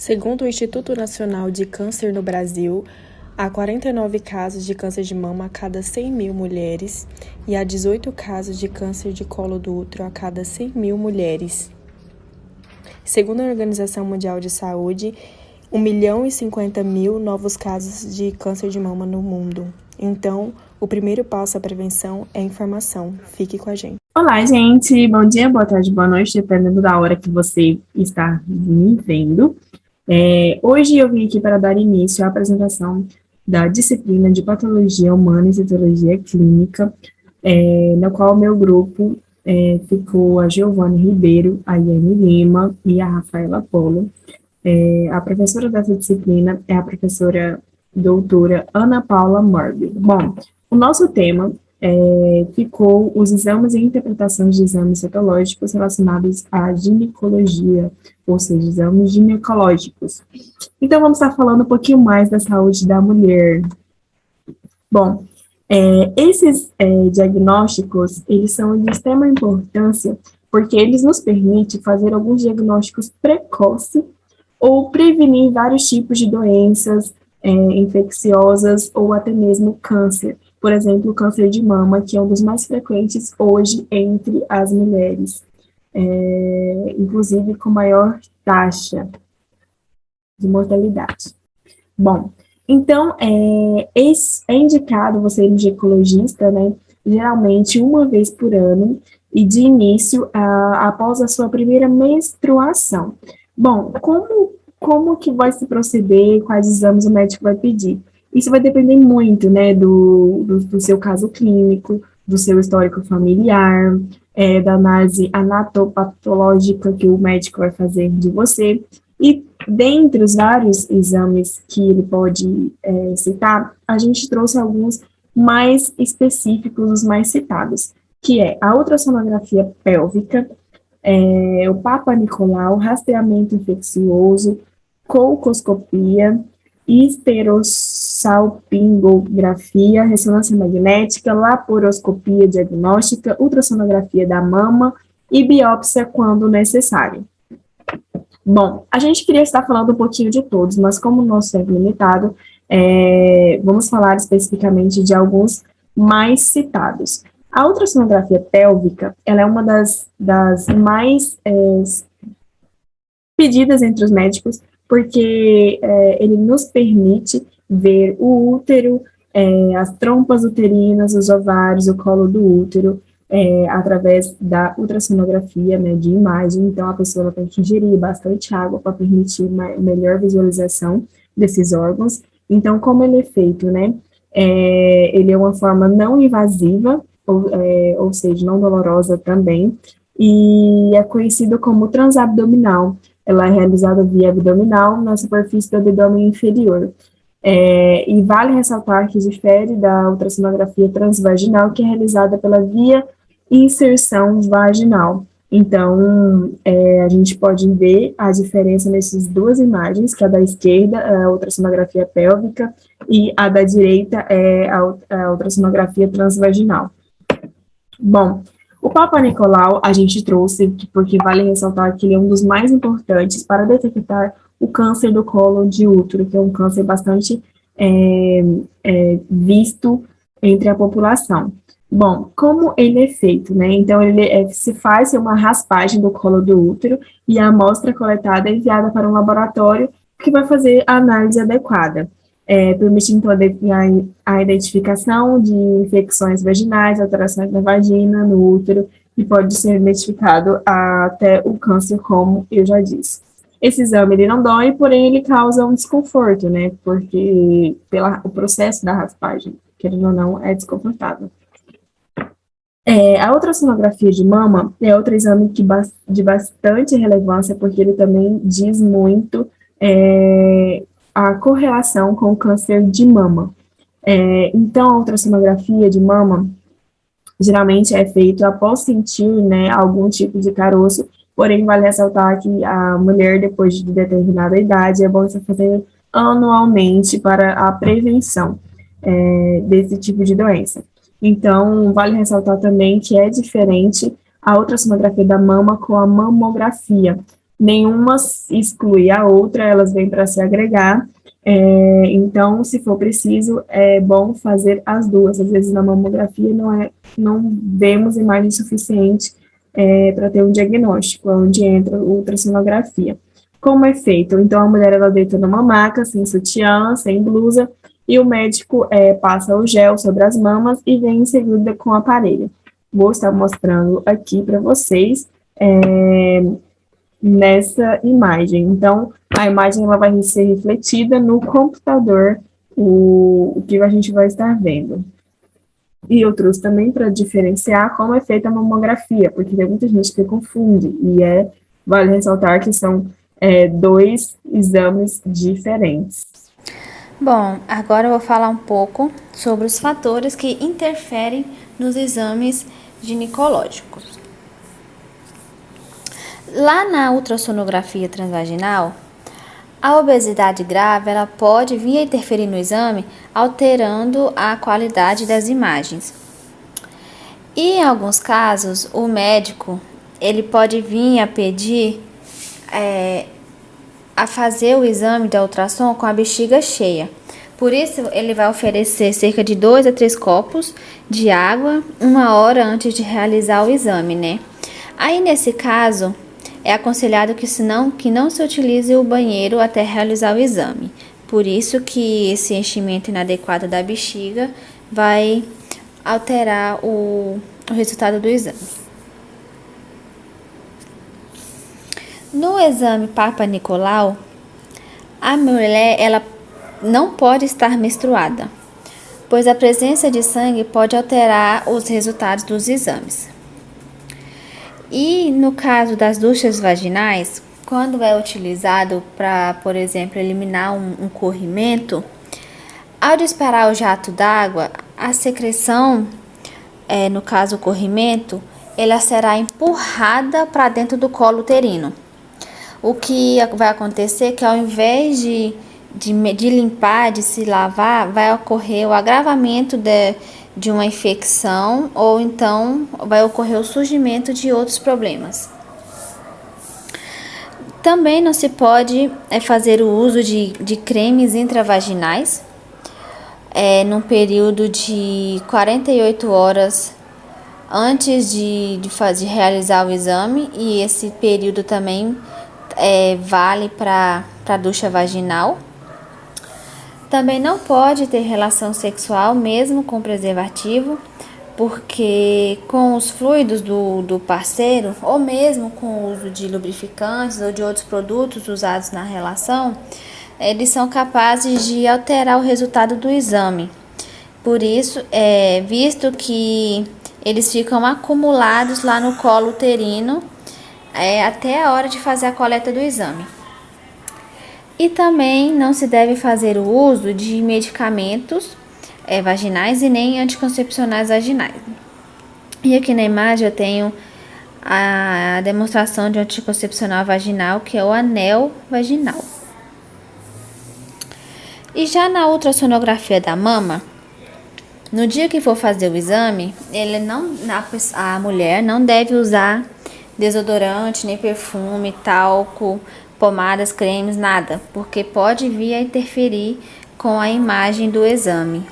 Segundo o Instituto Nacional de Câncer no Brasil, há 49 casos de câncer de mama a cada 100 mil mulheres e há 18 casos de câncer de colo do útero a cada 100 mil mulheres. Segundo a Organização Mundial de Saúde, 1.050.000 novos casos de câncer de mama no mundo. Então, o primeiro passo à prevenção é a informação. Fique com a gente. Olá, gente. Bom dia, boa tarde, boa noite, dependendo da hora que você está me vendo. Hoje eu vim aqui para dar início à apresentação da disciplina de Patologia Humana e Citologia Clínica, na qual o meu grupo ficou a Giovanna Ribeiro, a Iane Lima e a Rafaela Polo. A professora dessa disciplina é a professora doutora Ana Paula Morbi. Bom, o nosso tema ficou os exames e interpretações de exames citológicos relacionados à ginecologia, ou seja, exames ginecológicos. Então, vamos estar falando um pouquinho mais da saúde da mulher. Bom, esses diagnósticos, eles são de extrema importância, porque eles nos permitem fazer alguns diagnósticos precoces ou prevenir vários tipos de doenças infecciosas ou até mesmo câncer. Por exemplo, o câncer de mama, que é um dos mais frequentes hoje entre as mulheres, inclusive com maior taxa de mortalidade. Bom, então, é indicado você ir no ginecologista, né, geralmente uma vez por ano, e de início após a sua primeira menstruação. Bom, como que vai se proceder, quais exames o médico vai pedir? Isso vai depender muito, né, do seu caso clínico, do seu histórico familiar, da análise anatopatológica que o médico vai fazer de você. E dentre os vários exames que ele pode citar, a gente trouxe alguns mais específicos, os mais citados, que é a ultrassonografia pélvica, o Papa Nicolau, rastreamento infeccioso, colposcopia, esterossalpingografia, ressonância magnética, laparoscopia diagnóstica, ultrassonografia da mama e biópsia quando necessário. Bom, a gente queria estar falando um pouquinho de todos, mas como o nosso tempo é limitado, vamos falar especificamente de alguns mais citados. A ultrassonografia pélvica, ela é uma das mais pedidas entre os médicos, porque ele nos permite ver o útero, as trompas uterinas, os ovários, o colo do útero, através da ultrassonografia, né, de imagem. Então, a pessoa tem que ingerir bastante água para permitir uma melhor visualização desses órgãos. Então, como ele é feito, né, ele é uma forma não invasiva, ou seja, não dolorosa também, e é conhecido como transabdominal. Ela é realizada via abdominal na superfície do abdômen inferior. E vale ressaltar que difere da ultrassonografia transvaginal, que é realizada pela via inserção vaginal. Então, a gente pode ver a diferença nessas duas imagens, que a da esquerda é a ultrassonografia pélvica e a da direita é a ultrassonografia transvaginal. Bom, o Papa Nicolau a gente trouxe porque vale ressaltar que ele é um dos mais importantes para detectar o câncer do colo de útero, que é um câncer bastante visto entre a população. Bom, como ele é feito, né? Então, se faz uma raspagem do colo do útero e a amostra coletada é enviada para um laboratório que vai fazer a análise adequada. Permitindo a identificação de infecções vaginais, alterações na vagina, no útero, e pode ser identificado até o câncer, como eu já disse. Esse exame ele não dói, porém ele causa um desconforto, né? Porque o processo da raspagem, querendo ou não, é desconfortável. A ultrassonografia de mama é outro exame de bastante relevância, porque ele também diz muito a correlação com o câncer de mama. Então, a ultrassonografia de mama geralmente é feita após sentir, né, algum tipo de caroço, porém vale ressaltar que a mulher, depois de determinada idade, é bom você fazer anualmente para a prevenção desse tipo de doença. Então, vale ressaltar também que é diferente a ultrassonografia da mama com a mamografia. nenhuma exclui a outra, elas vêm para se agregar. Então, se for preciso, é bom fazer as duas. Às vezes, na mamografia, não vemos imagem suficiente para ter um diagnóstico, onde entra a ultrassonografia. Como é feito? Então, a mulher ela deita numa maca, sem sutiã, sem blusa, e o médico passa o gel sobre as mamas e vem em seguida com o aparelho. Vou estar mostrando aqui para vocês nessa imagem. Então, a imagem ela vai ser refletida no computador, o que a gente vai estar vendo. E eu trouxe também para diferenciar como é feita a mamografia, porque tem muita gente que confunde, e vale ressaltar que são dois exames diferentes. Bom, agora eu vou falar um pouco sobre os fatores que interferem nos exames ginecológicos. Lá na ultrassonografia transvaginal, a obesidade grave ela pode vir a interferir no exame, alterando a qualidade das imagens. E em alguns casos, o médico ele pode vir a pedir a fazer o exame de ultrassom com a bexiga cheia. Por isso, ele vai oferecer cerca de 2 a 3 copos de água 1 hora antes de realizar o exame, né? Aí, nesse caso, é aconselhado que não se utilize o banheiro até realizar o exame. Por isso que esse enchimento inadequado da bexiga vai alterar o resultado do exame. No exame Papa Nicolau, a mulher ela não pode estar menstruada, pois a presença de sangue pode alterar os resultados dos exames. E no caso das duchas vaginais, quando é utilizado para, por exemplo, eliminar um corrimento, ao disparar o jato d'água, a secreção, no caso o corrimento, ela será empurrada para dentro do colo uterino. O que vai acontecer é que ao invés de limpar, de se lavar, vai ocorrer o agravamento de uma infecção ou então vai ocorrer o surgimento de outros problemas. Também não se pode fazer o uso de cremes intravaginais num período de 48 horas antes de realizar o exame, e esse período também vale para a ducha vaginal. Também não pode ter relação sexual mesmo com preservativo, porque com os fluidos do parceiro, ou mesmo com o uso de lubrificantes ou de outros produtos usados na relação, eles são capazes de alterar o resultado do exame. Por isso, visto que eles ficam acumulados lá no colo uterino até a hora de fazer a coleta do exame. E também não se deve fazer o uso de medicamentos vaginais e nem anticoncepcionais vaginais. E aqui na imagem eu tenho a demonstração de um anticoncepcional vaginal, que é o anel vaginal. E já na ultrassonografia da mama, no dia que for fazer o exame, a mulher não deve usar desodorante, nem perfume, talco, pomadas, cremes, nada, porque pode vir a interferir com a imagem do exame.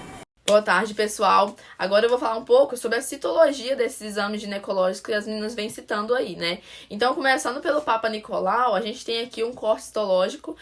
Boa tarde, pessoal. Agora eu vou falar um pouco sobre a citologia desses exames ginecológicos que as meninas vêm citando aí, né? Então, começando pelo Papa Nicolau, a gente tem aqui um corte citológico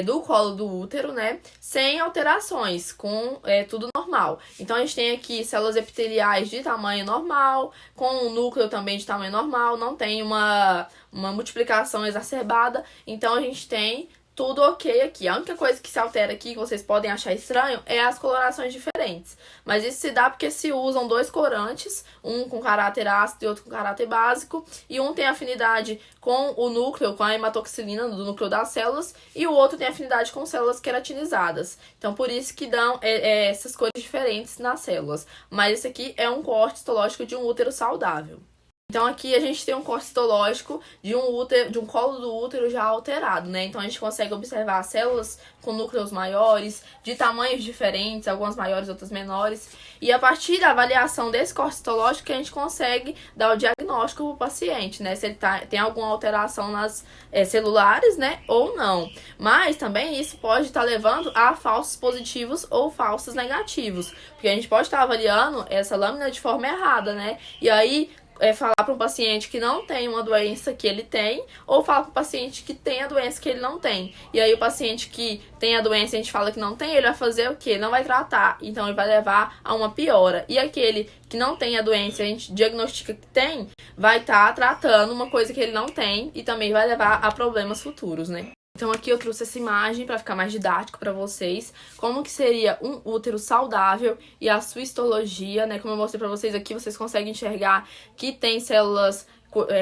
do colo do útero, né? Sem alterações, com tudo normal. Então, a gente tem aqui células epiteliais de tamanho normal, com o núcleo também de tamanho normal, não tem uma multiplicação exacerbada. Então, a gente tem tudo ok aqui. A única coisa que se altera aqui, que vocês podem achar estranho, é as colorações diferentes. Mas isso se dá porque se usam 2 corantes, um com caráter ácido e outro com caráter básico, e um tem afinidade com o núcleo, com a hematoxilina do núcleo das células, e o outro tem afinidade com células queratinizadas. Então, por isso que dão essas cores diferentes nas células. Mas esse aqui é um corte histológico de um útero saudável. Então aqui a gente tem um corte citológico de um colo do útero já alterado, né? Então a gente consegue observar células com núcleos maiores, de tamanhos diferentes, algumas maiores, outras menores. E a partir da avaliação desse corte citológico que a gente consegue dar o diagnóstico para o paciente, né? Se ele tem alguma alteração nas celulares, né? Ou não. Mas também isso pode estar levando a falsos positivos ou falsos negativos. Porque a gente pode estar avaliando essa lâmina de forma errada, né? E aí falar para um paciente que não tem uma doença que ele tem, ou falar para o paciente que tem a doença que ele não tem. E aí o paciente que tem a doença e a gente fala que não tem, ele vai fazer o quê? Não vai tratar, então ele vai levar a uma piora. E aquele que não tem a doença e a gente diagnostica que tem, vai estar tratando uma coisa que ele não tem e também vai levar a problemas futuros, né? Então aqui eu trouxe essa imagem para ficar mais didático para vocês, como que seria um útero saudável e a sua histologia, né? Como eu mostrei para vocês aqui, vocês conseguem enxergar que tem células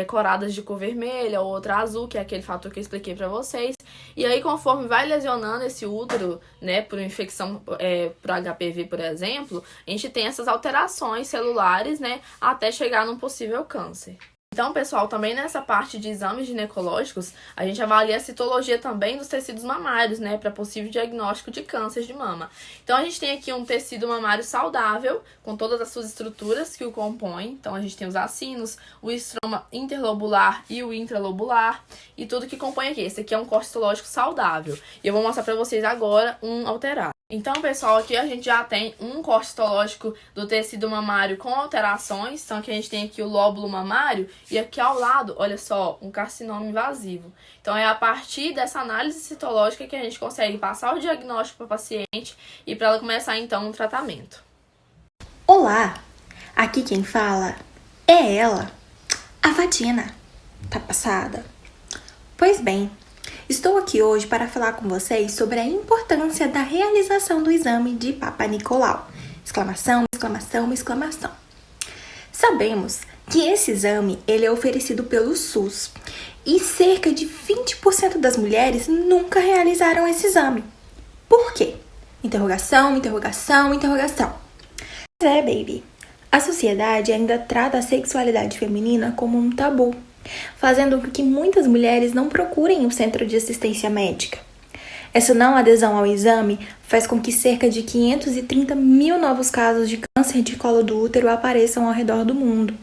coradas de cor vermelha ou outra azul, que é aquele fator que eu expliquei para vocês. E aí, conforme vai lesionando esse útero, né, por infecção, por HPV, por exemplo, a gente tem essas alterações celulares, né, até chegar num possível câncer. Então, pessoal, também nessa parte de exames ginecológicos, a gente avalia a citologia também dos tecidos mamários, né, para possível diagnóstico de câncer de mama. Então, a gente tem aqui um tecido mamário saudável, com todas as suas estruturas que o compõem. Então, a gente tem os acinos, o estroma interlobular e o intralobular, e tudo que compõe aqui. Esse aqui é um corte citológico saudável. E eu vou mostrar para vocês agora um alterado. Então, pessoal, aqui a gente já tem um corte citológico do tecido mamário com alterações. Então, aqui a gente tem aqui o lóbulo mamário e aqui ao lado, olha só, um carcinoma invasivo. Então, é a partir dessa análise citológica que a gente consegue passar o diagnóstico para o paciente e para ela começar, então, um tratamento. Olá! Aqui quem fala é ela, a Vatina. Tá passada? Pois bem, estou aqui hoje para falar com vocês sobre a importância da realização do exame de Papa Nicolau. Exclamação, exclamação, exclamação. Sabemos que esse exame ele é oferecido pelo SUS e cerca de 20% das mulheres nunca realizaram esse exame. Por quê? Interrogação, interrogação, interrogação. Pois é, baby. A sociedade ainda trata a sexualidade feminina como um tabu, fazendo com que muitas mulheres não procurem o centro de assistência médica. Essa não adesão ao exame faz com que cerca de 530 mil novos casos de câncer de colo do útero apareçam ao redor do mundo.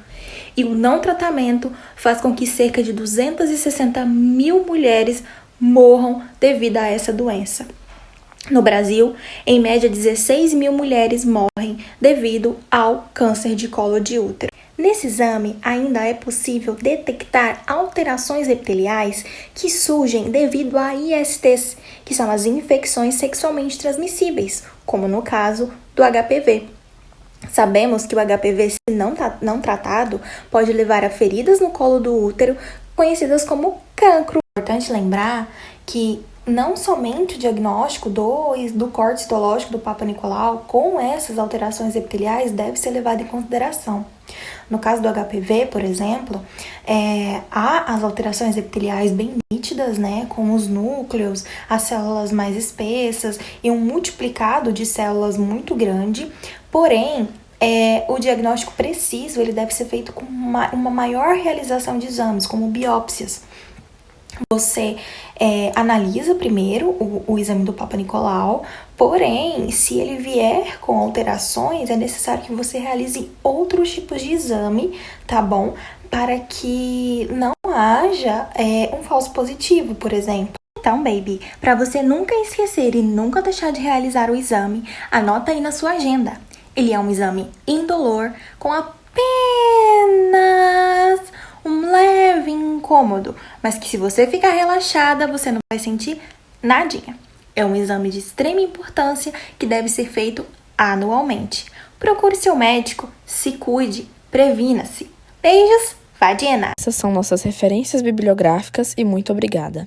E o não tratamento faz com que cerca de 260 mil mulheres morram devido a essa doença. No Brasil, em média 16 mil mulheres morrem devido ao câncer de colo de útero. Nesse exame, ainda é possível detectar alterações epiteliais que surgem devido a ISTs, que são as infecções sexualmente transmissíveis, como no caso do HPV. Sabemos que o HPV, se não tratado, pode levar a feridas no colo do útero, conhecidas como cancro. É importante lembrar que não somente o diagnóstico do corte citológico do Papa Nicolau com essas alterações epiteliais deve ser levado em consideração. No caso do HPV, por exemplo, há as alterações epiteliais bem nítidas, né, com os núcleos, as células mais espessas e um multiplicado de células muito grande, porém, o diagnóstico preciso ele deve ser feito com uma maior realização de exames, como biópsias. Você analisa primeiro o exame do Papa Nicolau, porém, se ele vier com alterações, é necessário que você realize outros tipos de exame, tá bom? Para que não haja um falso positivo, por exemplo. Então, baby, para você nunca esquecer e nunca deixar de realizar o exame, anota aí na sua agenda. Ele é um exame indolor com apenas um leve incômodo, mas que se você ficar relaxada, você não vai sentir nadinha. É um exame de extrema importância que deve ser feito anualmente. Procure seu médico, se cuide, previna-se. Beijos, Vatina! Essas são nossas referências bibliográficas e muito obrigada.